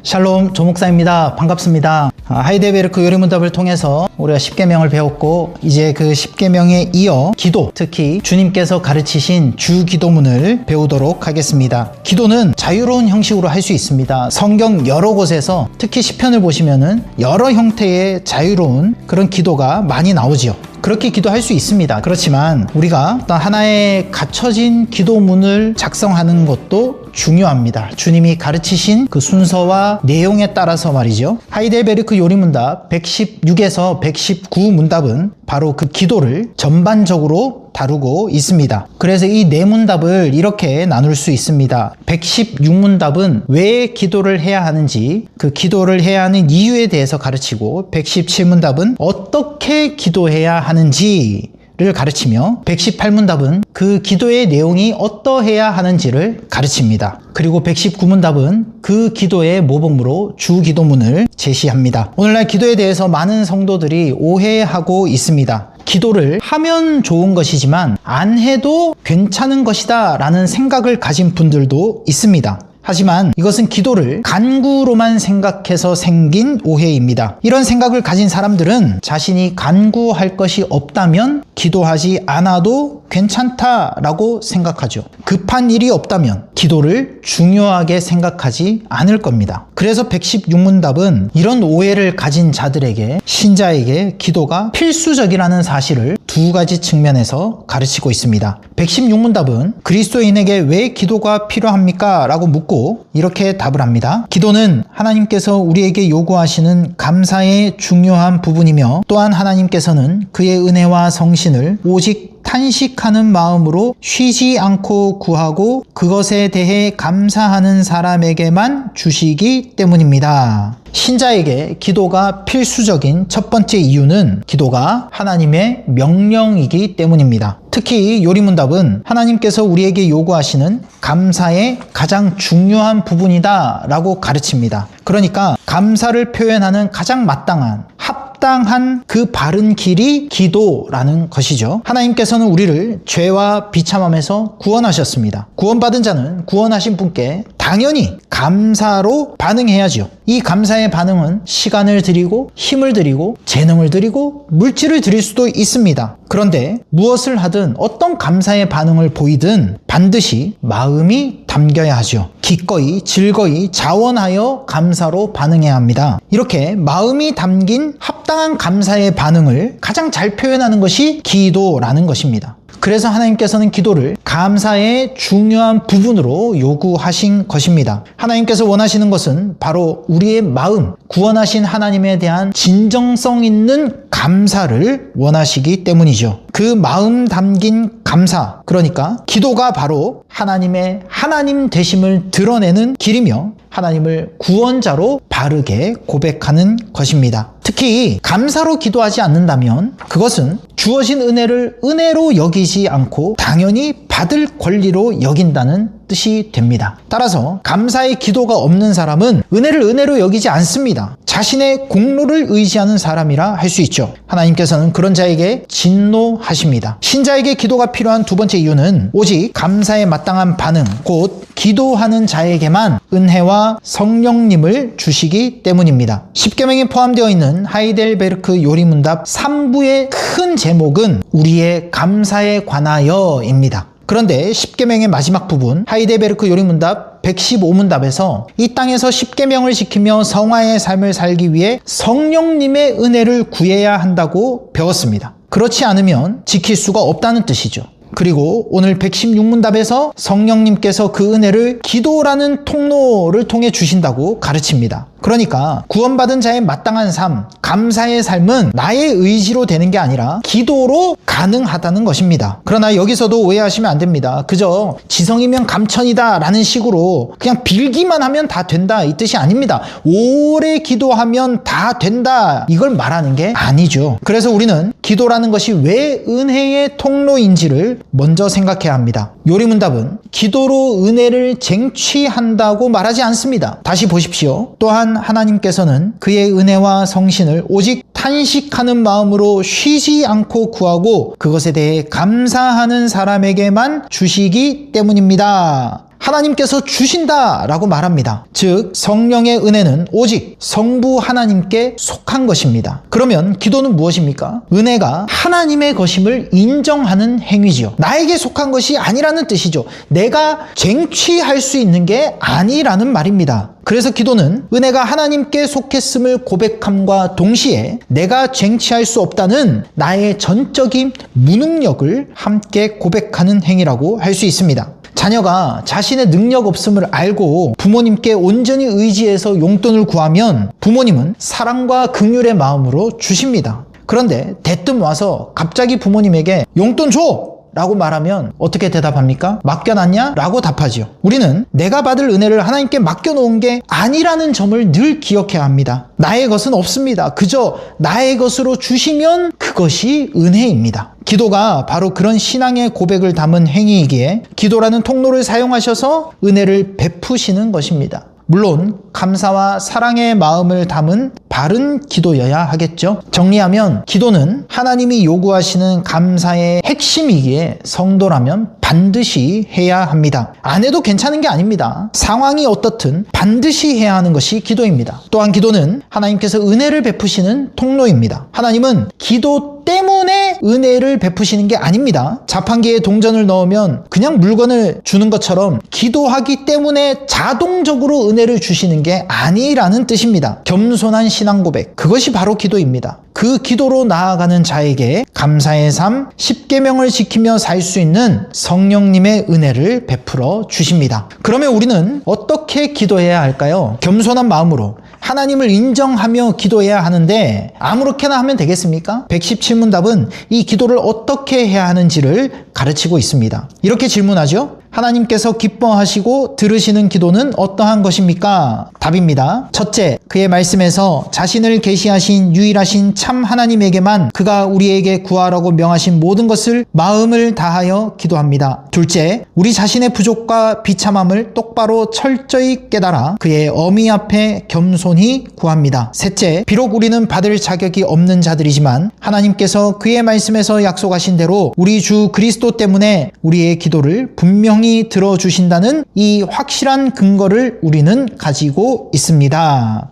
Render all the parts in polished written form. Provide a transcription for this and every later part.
샬롬, 조목사입니다. 반갑습니다. 하이델베르크 요리문답을 통해서 우리가 10계명을 배웠고, 이제 그 10계명에 이어 기도, 특히 주님께서 가르치신 주기도문을 배우도록 하겠습니다. 기도는 자유로운 형식으로 할 수 있습니다. 성경 여러 곳에서 특히 시편을 보시면은 여러 형태의 자유로운 그런 기도가 많이 나오지요. 그렇게 기도할 수 있습니다. 그렇지만 우리가 어떤 하나의 갖춰진 기도문을 작성하는 것도 중요합니다. 주님이 가르치신 그 순서와 내용에 따라서 말이죠. 하이델베르크 요리문답 116에서 119 문답은 바로 그 기도를 전반적으로 다루고 있습니다. 그래서 이 네 문답을 이렇게 나눌 수 있습니다. 116문답은 왜 기도를 해야 하는지, 그 기도를 해야 하는 이유에 대해서 가르치고, 117문답은 어떻게 기도해야 하는지 를 가르치며, 118문답은 그 기도의 내용이 어떠해야 하는지를 가르칩니다. 그리고 119문답은 그 기도의 모범으로 주기도문을 제시합니다. 오늘날 기도에 대해서 많은 성도들이 오해하고 있습니다. 기도를 하면 좋은 것이지만 안 해도 괜찮은 것이다 라는 생각을 가진 분들도 있습니다. 하지만 이것은 기도를 간구로만 생각해서 생긴 오해입니다. 이런 생각을 가진 사람들은 자신이 간구할 것이 없다면 기도하지 않아도 괜찮다라고 생각하죠. 급한 일이 없다면 기도를 중요하게 생각하지 않을 겁니다. 그래서 116문답은 이런 오해를 가진 자들에게, 신자에게 기도가 필수적이라는 사실을 두 가지 측면에서 가르치고 있습니다. 116문답은 그리스도인에게 왜 기도가 필요합니까? 라고 묻고 이렇게 답을 합니다. 기도는 하나님께서 우리에게 요구하시는 감사의 중요한 부분이며, 또한 하나님께서는 그의 은혜와 성신을 오직 탄식하는 마음으로 쉬지 않고 구하고 그것에 대해 감사하는 사람에게만 주시기 때문입니다. 신자에게 기도가 필수적인 첫 번째 이유는 기도가 하나님의 명령이기 때문입니다. 특히 요리문답은 하나님께서 우리에게 요구하시는 감사의 가장 중요한 부분이다 라고 가르칩니다. 그러니까 감사를 표현하는 가장 마땅한, 합당한 그 바른 길이 기도라는 것이죠. 하나님께서는 우리를 죄와 비참함에서 구원하셨습니다. 구원받은 자는 구원하신 분께 당연히 감사로 반응해야죠. 이 감사의 반응은 시간을 들이고 힘을 들이고 재능을 들이고 물질을 들일 수도 있습니다. 그런데 무엇을 하든 어떤 감사의 반응을 보이든 반드시 마음이 담겨야 하죠. 기꺼이 즐거이 자원하여 감사로 반응해야 합니다. 이렇게 마음이 담긴 합당한 감사의 반응을 가장 잘 표현하는 것이 기도라는 것입니다. 그래서 하나님께서는 기도를 감사의 중요한 부분으로 요구하신 것입니다. 하나님께서 원하시는 것은 바로 우리의 마음, 구원하신 하나님에 대한 진정성 있는 감사를 원하시기 때문이죠. 그 마음 담긴 감사, 그러니까 기도가 바로 하나님의 하나님 되심을 드러내는 길이며 하나님을 구원자로 바르게 고백하는 것입니다. 특히 감사로 기도하지 않는다면 그것은 주어진 은혜를 은혜로 여기지 않고 당연히 받을 권리로 여긴다는 뜻이 됩니다. 따라서 감사의 기도가 없는 사람은 은혜를 은혜로 여기지 않습니다. 자신의 공로를 의지하는 사람이라 할 수 있죠. 하나님께서는 그런 자에게 진노하십니다. 신자에게 기도가 필요한 두 번째 이유는 오직 감사에 마땅한 반응, 곧 기도하는 자에게만 은혜와 성령님을 주시기 때문입니다. 10계명에 포함되어 있는 하이델베르크 요리문답 3부의 큰 제목은 우리의 감사에 관하여입니다. 그런데 10계명의 마지막 부분 하이델베르크 요리문답 115문답에서 이 땅에서 10계명을 지키며 성화의 삶을 살기 위해 성령님의 은혜를 구해야 한다고 배웠습니다. 그렇지 않으면 지킬 수가 없다는 뜻이죠. 그리고 오늘 116문답에서 성령님께서 그 은혜를 기도라는 통로를 통해 주신다고 가르칩니다. 그러니까 구원받은 자의 마땅한 삶, 감사의 삶은 나의 의지로 되는 게 아니라 기도로 가능하다는 것입니다. 그러나 여기서도 오해하시면 안 됩니다. 그저 지성이면 감천이다 라는 식으로 그냥 빌기만 하면 다 된다 이 뜻이 아닙니다. 오래 기도하면 다 된다 이걸 말하는 게 아니죠. 그래서 우리는 기도라는 것이 왜 은혜의 통로인지를 먼저 생각해야 합니다. 요리문답은 기도로 은혜를 쟁취한다고 말하지 않습니다. 다시 보십시오. 또한 하나님께서는 그의 은혜와 성신을 오직 탄식하는 마음으로 쉬지 않고 구하고 그것에 대해 감사하는 사람에게만 주시기 때문입니다. 하나님께서 주신다라고 말합니다. 즉 성령의 은혜는 오직 성부 하나님께 속한 것입니다. 그러면 기도는 무엇입니까? 은혜가 하나님의 것임을 인정하는 행위지요. 나에게 속한 것이 아니라는 뜻이죠. 내가 쟁취할 수 있는 게 아니라는 말입니다. 그래서 기도는 은혜가 하나님께 속했음을 고백함과 동시에 내가 쟁취할 수 없다는 나의 전적인 무능력을 함께 고백하는 행위라고 할 수 있습니다. 자녀가 자신의 능력 없음을 알고 부모님께 온전히 의지해서 용돈을 구하면 부모님은 사랑과 긍휼의 마음으로 주십니다. 그런데 대뜸 와서 갑자기 부모님에게 용돈 줘! 라고 말하면 어떻게 대답합니까? 맡겨놨냐? 라고 답하지요. 우리는 내가 받을 은혜를 하나님께 맡겨놓은 게 아니라는 점을 늘 기억해야 합니다. 나의 것은 없습니다. 그저 나의 것으로 주시면 그것이 은혜입니다. 기도가 바로 그런 신앙의 고백을 담은 행위이기에 기도라는 통로를 사용하셔서 은혜를 베푸시는 것입니다. 물론 감사와 사랑의 마음을 담은 바른 기도여야 하겠죠. 정리하면 기도는 하나님이 요구하시는 감사의 핵심이기에 성도라면 반드시 해야 합니다. 안 해도 괜찮은 게 아닙니다. 상황이 어떻든 반드시 해야 하는 것이 기도입니다. 또한 기도는 하나님께서 은혜를 베푸시는 통로입니다. 하나님은 기도 때문에 은혜를 베푸시는 게 아닙니다. 자판기에 동전을 넣으면 그냥 물건을 주는 것처럼 기도하기 때문에 자동적으로 은혜를 주시는 게 아니라는 뜻입니다. 겸손한 신앙 고백, 그것이 바로 기도입니다. 그 기도로 나아가는 자에게 감사의 삶, 십계명을 지키며 살 수 있는 성령님의 은혜를 베풀어 주십니다. 그러면 우리는 어떻게 기도해야 할까요? 겸손한 마음으로 하나님을 인정하며 기도해야 하는데 아무렇게나 하면 되겠습니까? 117문답은 이 기도를 어떻게 해야 하는지를 가르치고 있습니다. 이렇게 질문하죠. 하나님께서 기뻐하시고 들으시는 기도는 어떠한 것입니까? 답입니다. 첫째, 그의 말씀에서 자신을 계시하신 유일하신 참 하나님에게만 그가 우리에게 구하라고 명하신 모든 것을 마음을 다하여 기도합니다. 둘째, 우리 자신의 부족과 비참함을 똑바로 철저히 깨달아 그의 어미 앞에 겸손히 구합니다. 셋째, 비록 우리는 받을 자격이 없는 자들이지만 하나님께서 그의 말씀에서 약속하신 대로 우리 주 그리스도 때문에 우리의 기도를 분명히 들어주신다는 이 확실한 근거를 우리는 가지고 있습니다.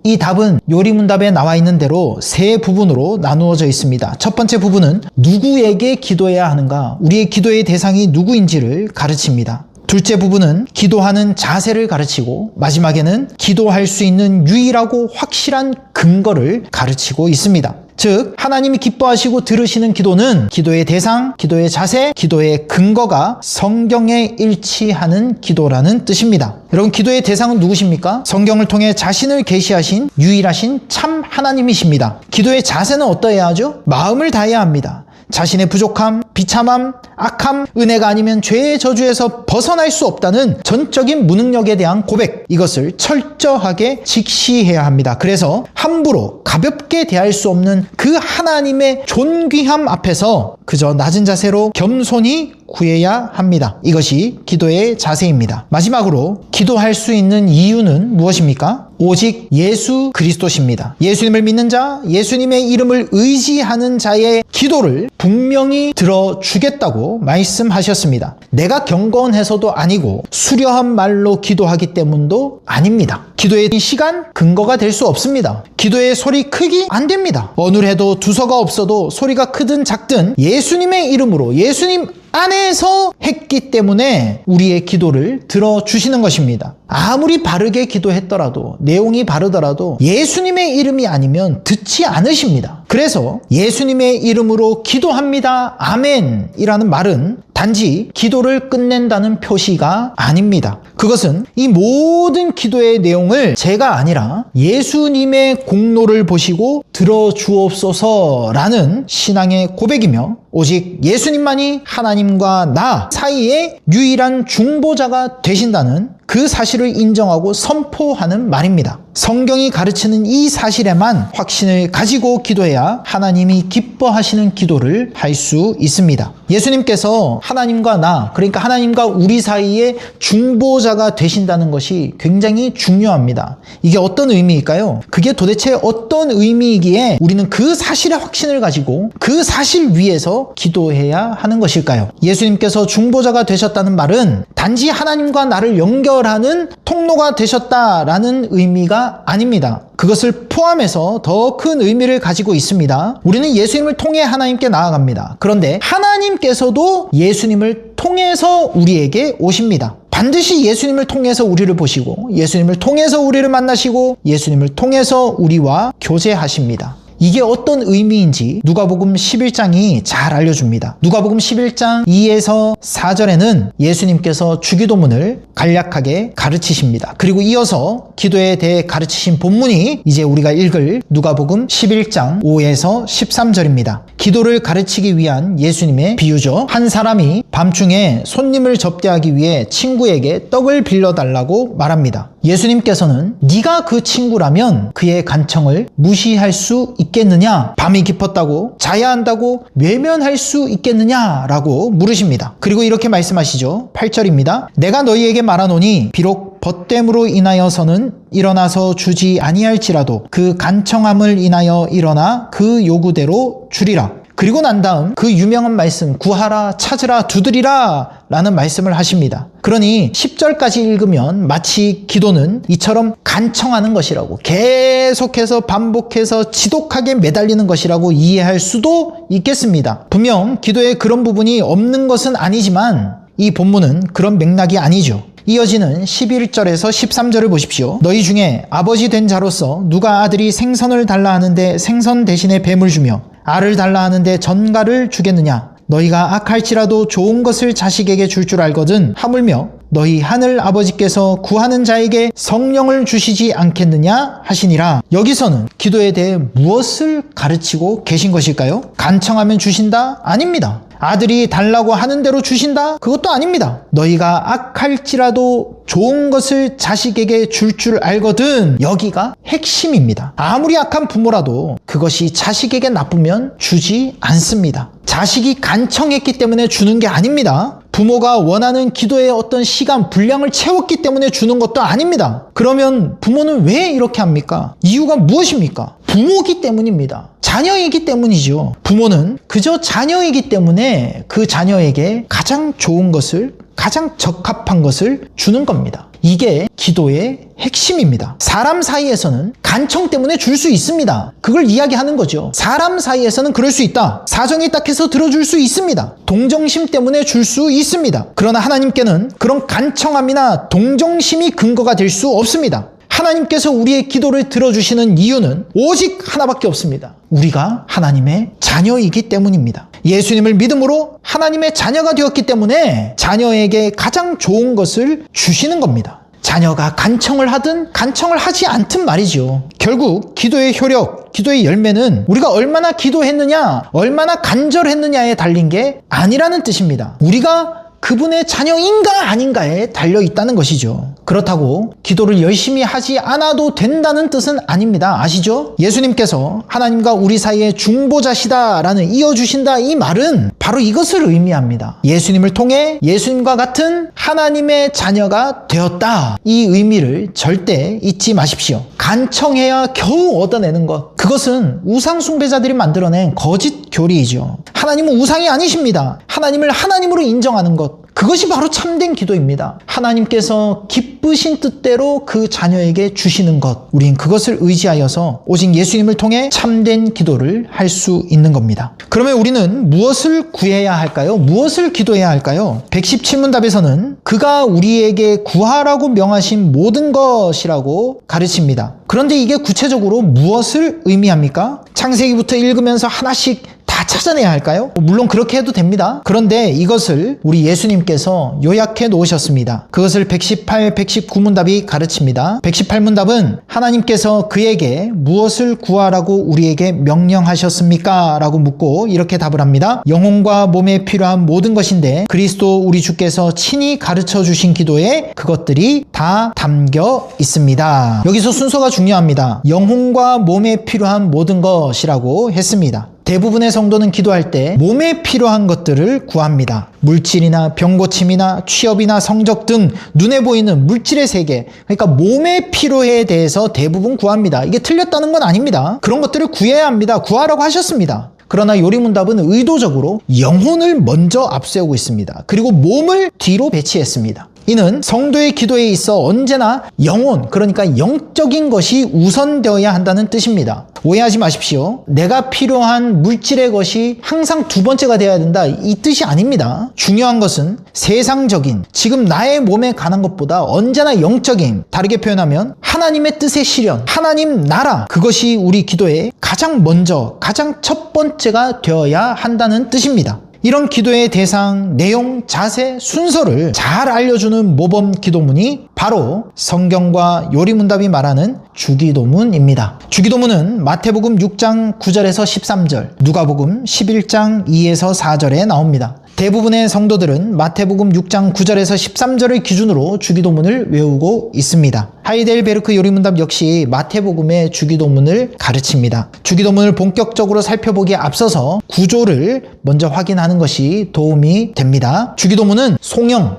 이 답은 요리문답에 나와 있는 대로 세 부분으로 나누어져 있습니다. 첫 번째 부분은 누구에게 기도해야 하는가, 우리의 기도의 대상이 누구인지를 가르칩니다. 둘째 부분은 기도하는 자세를 가르치고 마지막에는 기도할 수 있는 유일하고 확실한 근거를 가르치고 있습니다. 즉 하나님이 기뻐하시고 들으시는 기도는 기도의 대상, 기도의 자세, 기도의 근거가 성경에 일치하는 기도라는 뜻입니다. 여러분, 기도의 대상은 누구십니까? 성경을 통해 자신을 계시하신 유일하신 참 하나님이십니다. 기도의 자세는 어떠해야 하죠? 마음을 다해야 합니다. 자신의 부족함, 비참함, 악함, 은혜가 아니면 죄의 저주에서 벗어날 수 없다는 전적인 무능력에 대한 고백, 이것을 철저하게 직시해야 합니다. 그래서 함부로 가볍게 대할 수 없는 그 하나님의 존귀함 앞에서 그저 낮은 자세로 겸손히 구해야 합니다. 이것이 기도의 자세입니다. 마지막으로 기도할 수 있는 이유는 무엇입니까? 오직 예수 그리스도십니다. 예수님을 믿는 자, 예수님의 이름을 의지하는 자의 기도를 분명히 들어주겠다고 말씀하셨습니다. 내가 경건해서도 아니고 수려한 말로 기도하기 때문도 아닙니다. 기도의 시간, 근거가 될 수 없습니다. 기도의 소리 크기 안 됩니다. 어눌해도 두서가 없어도 소리가 크든 작든 예수님의 이름으로 예수님 안에서 했기 때문에 우리의 기도를 들어주시는 것입니다. 아무리 바르게 기도했더라도, 내용이 바르더라도 예수님의 이름이 아니면 듣지 않으십니다. 그래서 예수님의 이름으로 기도합니다, 아멘 이라는 말은 단지 기도를 끝낸다는 표시가 아닙니다. 그것은 이 모든 기도의 내용을 제가 아니라 예수님의 공로를 보시고 들어주옵소서라는 신앙의 고백이며, 오직 예수님만이 하나님과 나 사이의 유일한 중보자가 되신다는 그 사실을 인정하고 선포하는 말입니다. 성경이 가르치는 이 사실에만 확신을 가지고 기도해야 하나님이 기뻐하시는 기도를 할 수 있습니다. 예수님께서 하나님과 나, 그러니까 하나님과 우리 사이에 중보자가 되신다는 것이 굉장히 중요합니다. 이게 어떤 의미일까요? 그게 도대체 어떤 의미이기에 우리는 그 사실의 확신을 가지고 그 사실 위에서 기도해야 하는 것일까요? 예수님께서 중보자가 되셨다는 말은 단지 하나님과 나를 연결하는 통로가 되셨다라는 의미가 아닙니다. 그것을 포함해서 더 큰 의미를 가지고 있습니다. 우리는 예수님을 통해 하나님께 나아갑니다. 그런데 하나님께서도 예수님을 통해서 우리에게 오십니다. 반드시 예수님을 통해서 우리를 보시고 예수님을 통해서 우리를 만나시고 예수님을 통해서 우리와 교제하십니다. 이게 어떤 의미인지 누가복음 11장이 잘 알려줍니다. 누가복음 11장 2에서 4절에는 예수님께서 주기도문을 간략하게 가르치십니다. 그리고 이어서 기도에 대해 가르치신 본문이 이제 우리가 읽을 누가복음 11장 5에서 13절입니다. 기도를 가르치기 위한 예수님의 비유죠. 한 사람이 밤중에 손님을 접대하기 위해 친구에게 떡을 빌려달라고 말합니다. 예수님께서는 네가 그 친구라면 그의 간청을 무시할 수 있겠느냐? 밤이 깊었다고 자야 한다고 외면할 수 있겠느냐라고 물으십니다. 그리고 이렇게 말씀하시죠. 8절입니다. 내가 너희에게 말하노니 비록 벗됨으로 인하여서는 일어나서 주지 아니할지라도 그 간청함을 인하여 일어나 그 요구대로 주리라. 그리고 난 다음 그 유명한 말씀 구하라 찾으라 두드리라 라는 말씀을 하십니다. 그러니 10절까지 읽으면 마치 기도는 이처럼 간청하는 것이라고 계속해서 반복해서 지독하게 매달리는 것이라고 이해할 수도 있겠습니다. 분명 기도에 그런 부분이 없는 것은 아니지만 이 본문은 그런 맥락이 아니죠. 이어지는 11절에서 13절을 보십시오. 너희 중에 아버지 된 자로서 누가 아들이 생선을 달라 하는데 생선 대신에 뱀을 주며 알을 달라 하는데 전갈을 주겠느냐? 너희가 악할지라도 좋은 것을 자식에게 줄 줄 알거든 하물며 너희 하늘 아버지께서 구하는 자에게 성령을 주시지 않겠느냐 하시니라. 여기서는 기도에 대해 무엇을 가르치고 계신 것일까요? 간청하면 주신다? 아닙니다. 아들이 달라고 하는 대로 주신다? 그것도 아닙니다. 너희가 악할지라도 좋은 것을 자식에게 줄 줄 알거든. 여기가 핵심입니다. 아무리 악한 부모라도 그것이 자식에게 나쁘면 주지 않습니다. 자식이 간청했기 때문에 주는 게 아닙니다. 부모가 원하는 기도의 어떤 시간, 분량을 채웠기 때문에 주는 것도 아닙니다. 그러면 부모는 왜 이렇게 합니까? 이유가 무엇입니까? 부모이기 때문입니다. 자녀이기 때문이죠. 부모는 그저 자녀이기 때문에 그 자녀에게 가장 좋은 것을, 가장 적합한 것을 주는 겁니다. 이게 기도의 핵심입니다. 사람 사이에서는 간청 때문에 줄 수 있습니다. 그걸 이야기하는 거죠. 사람 사이에서는 그럴 수 있다. 사정이 딱해서 들어줄 수 있습니다. 동정심 때문에 줄 수 있습니다. 그러나 하나님께는 그런 간청함이나 동정심이 근거가 될 수 없습니다. 하나님께서 우리의 기도를 들어주시는 이유는 오직 하나밖에 없습니다. 우리가 하나님의 자녀이기 때문입니다. 예수님을 믿음으로 하나님의 자녀가 되었기 때문에 자녀에게 가장 좋은 것을 주시는 겁니다. 자녀가 간청을 하든 간청을 하지 않든 말이죠. 결국 기도의 효력, 기도의 열매는 우리가 얼마나 기도했느냐, 얼마나 간절했느냐에 달린 게 아니라는 뜻입니다. 우리가 그분의 자녀인가 아닌가에 달려있다는 것이죠. 그렇다고 기도를 열심히 하지 않아도 된다는 뜻은 아닙니다. 아시죠? 예수님께서 하나님과 우리 사이의 중보자시다라는 이어주신다 이 말은 바로 이것을 의미합니다. 예수님을 통해 예수님과 같은 하나님의 자녀가 되었다. 이 의미를 절대 잊지 마십시오. 간청해야 겨우 얻어내는 것, 그것은 우상 숭배자들이 만들어낸 거짓 교리이죠. 하나님은 우상이 아니십니다. 하나님을 하나님으로 인정하는 것, 그것이 바로 참된 기도입니다. 하나님께서 기쁘신 뜻대로 그 자녀에게 주시는 것, 우린 그것을 의지하여서 오직 예수님을 통해 참된 기도를 할 수 있는 겁니다. 그러면 우리는 무엇을 구해야 할까요? 무엇을 기도해야 할까요? 117문답에서는 그가 우리에게 구하라고 명하신 모든 것이라고 가르칩니다. 그런데 이게 구체적으로 무엇을 의미합니까? 창세기부터 읽으면서 하나씩 다 다 찾아내야 할까요? 물론 그렇게 해도 됩니다. 그런데 이것을 우리 예수님께서 요약해 놓으셨습니다. 그것을 118, 119문답이 가르칩니다. 118문답은 하나님께서 그에게 무엇을 구하라고 우리에게 명령하셨습니까? 라고 묻고 이렇게 답을 합니다. 영혼과 몸에 필요한 모든 것인데 그리스도 우리 주께서 친히 가르쳐 주신 기도에 그것들이 다 담겨 있습니다. 여기서 순서가 중요합니다. 영혼과 몸에 필요한 모든 것이라고 했습니다. 대부분의 성도는 기도할 때 몸에 필요한 것들을 구합니다. 물질이나 병고침이나 취업이나 성적 등 눈에 보이는 물질의 세계, 그러니까 몸에 필요에 대해서 대부분 구합니다. 이게 틀렸다는 건 아닙니다. 그런 것들을 구해야 합니다. 구하라고 하셨습니다. 그러나 요리문답은 의도적으로 영혼을 먼저 앞세우고 있습니다. 그리고 몸을 뒤로 배치했습니다. 이는 성도의 기도에 있어 언제나 영혼, 그러니까 영적인 것이 우선되어야 한다는 뜻입니다. 오해하지 마십시오. 내가 필요한 물질의 것이 항상 두 번째가 되어야 된다, 이 뜻이 아닙니다. 중요한 것은 세상적인, 지금 나의 몸에 관한 것보다 언제나 영적인, 다르게 표현하면 하나님의 뜻의 실현, 하나님 나라, 그것이 우리 기도의 가장 먼저, 가장 첫 번째가 되어야 한다는 뜻입니다. 이런 기도의 대상, 내용, 자세, 순서를 잘 알려주는 모범 기도문이 바로 성경과 요리문답이 말하는 주기도문입니다. 주기도문은 마태복음 6장 9절에서 13절, 누가복음 11장 2에서 4절에 나옵니다. 대부분의 성도들은 마태복음 6장 9절에서 13절을 기준으로 주기도문을 외우고 있습니다. 하이델베르크 요리문답 역시 마태복음의 주기도문을 가르칩니다. 주기도문을 본격적으로 살펴보기에 앞서서 구조를 먼저 확인하는 것이 도움이 됩니다. 주기도문은 송영,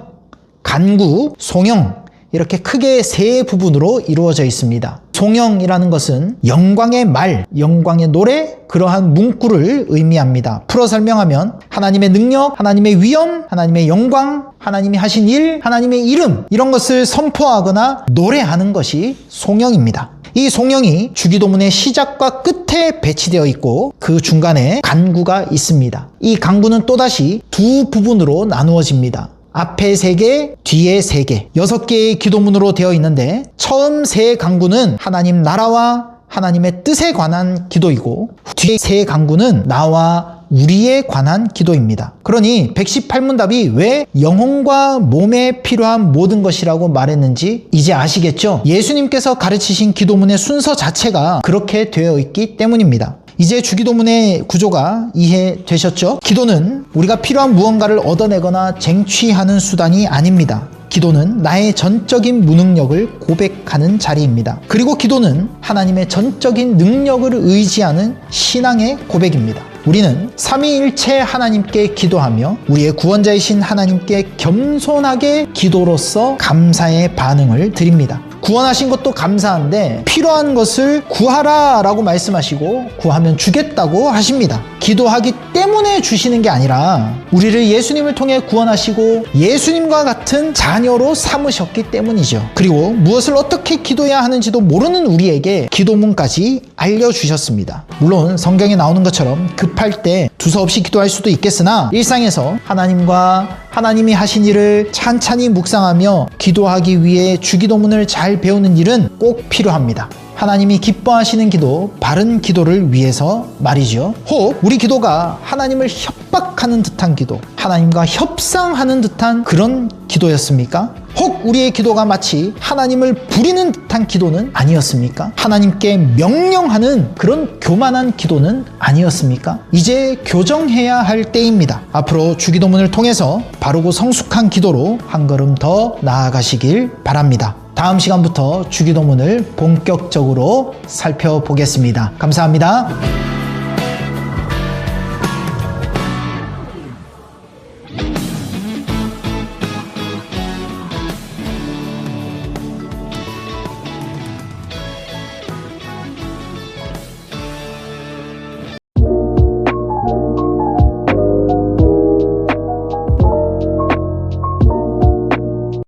간구, 송영, 이렇게 크게 세 부분으로 이루어져 있습니다. 송영이라는 것은 영광의 말, 영광의 노래, 그러한 문구를 의미합니다. 풀어 설명하면 하나님의 능력, 하나님의 위엄, 하나님의 영광, 하나님이 하신 일, 하나님의 이름, 이런 것을 선포하거나 노래하는 것이 송영입니다. 이 송영이 주기도문의 시작과 끝에 배치되어 있고 그 중간에 간구가 있습니다. 이 간구는 또다시 두 부분으로 나누어집니다. 앞에 3개, 뒤에 3개, 6개의 기도문으로 되어 있는데 처음 3 간구는 하나님 나라와 하나님의 뜻에 관한 기도이고 뒤에 3 간구는 나와 우리에 관한 기도입니다. 그러니 118문답이 왜 영혼과 몸에 필요한 모든 것이라고 말했는지 이제 아시겠죠? 예수님께서 가르치신 기도문의 순서 자체가 그렇게 되어 있기 때문입니다. 이제 주기도문의 구조가 이해되셨죠? 기도는 우리가 필요한 무언가를 얻어내거나 쟁취하는 수단이 아닙니다. 기도는 나의 전적인 무능력을 고백하는 자리입니다. 그리고 기도는 하나님의 전적인 능력을 의지하는 신앙의 고백입니다. 우리는 삼위일체 하나님께 기도하며 우리의 구원자이신 하나님께 겸손하게 기도로서 감사의 반응을 드립니다. 구원하신 것도 감사한데 필요한 것을 구하라 라고 말씀하시고 구하면 주겠다고 하십니다. 기도하기 때문에 주시는 게 아니라 우리를 예수님을 통해 구원하시고 예수님과 같은 자녀로 삼으셨기 때문이죠. 그리고 무엇을 어떻게 기도해야 하는지도 모르는 우리에게 기도문까지 알려주셨습니다. 물론 성경에 나오는 것처럼 급할 때 두서없이 기도할 수도 있겠으나 일상에서 하나님과 하나님이 하신 일을 찬찬히 묵상하며 기도하기 위해 주기도문을 잘 배우는 일은 꼭 필요합니다. 하나님이 기뻐하시는 기도, 바른 기도를 위해서 말이죠. 혹 우리 기도가 하나님을 협박하는 듯한 기도, 하나님과 협상하는 듯한 그런 기도였습니까? 혹 우리의 기도가 마치 하나님을 부리는 듯한 기도는 아니었습니까? 하나님께 명령하는 그런 교만한 기도는 아니었습니까? 이제 교정해야 할 때입니다. 앞으로 주기도문을 통해서 바르고 성숙한 기도로 한 걸음 더 나아가시길 바랍니다. 다음 시간부터 주기도문을 본격적으로 살펴보겠습니다. 감사합니다.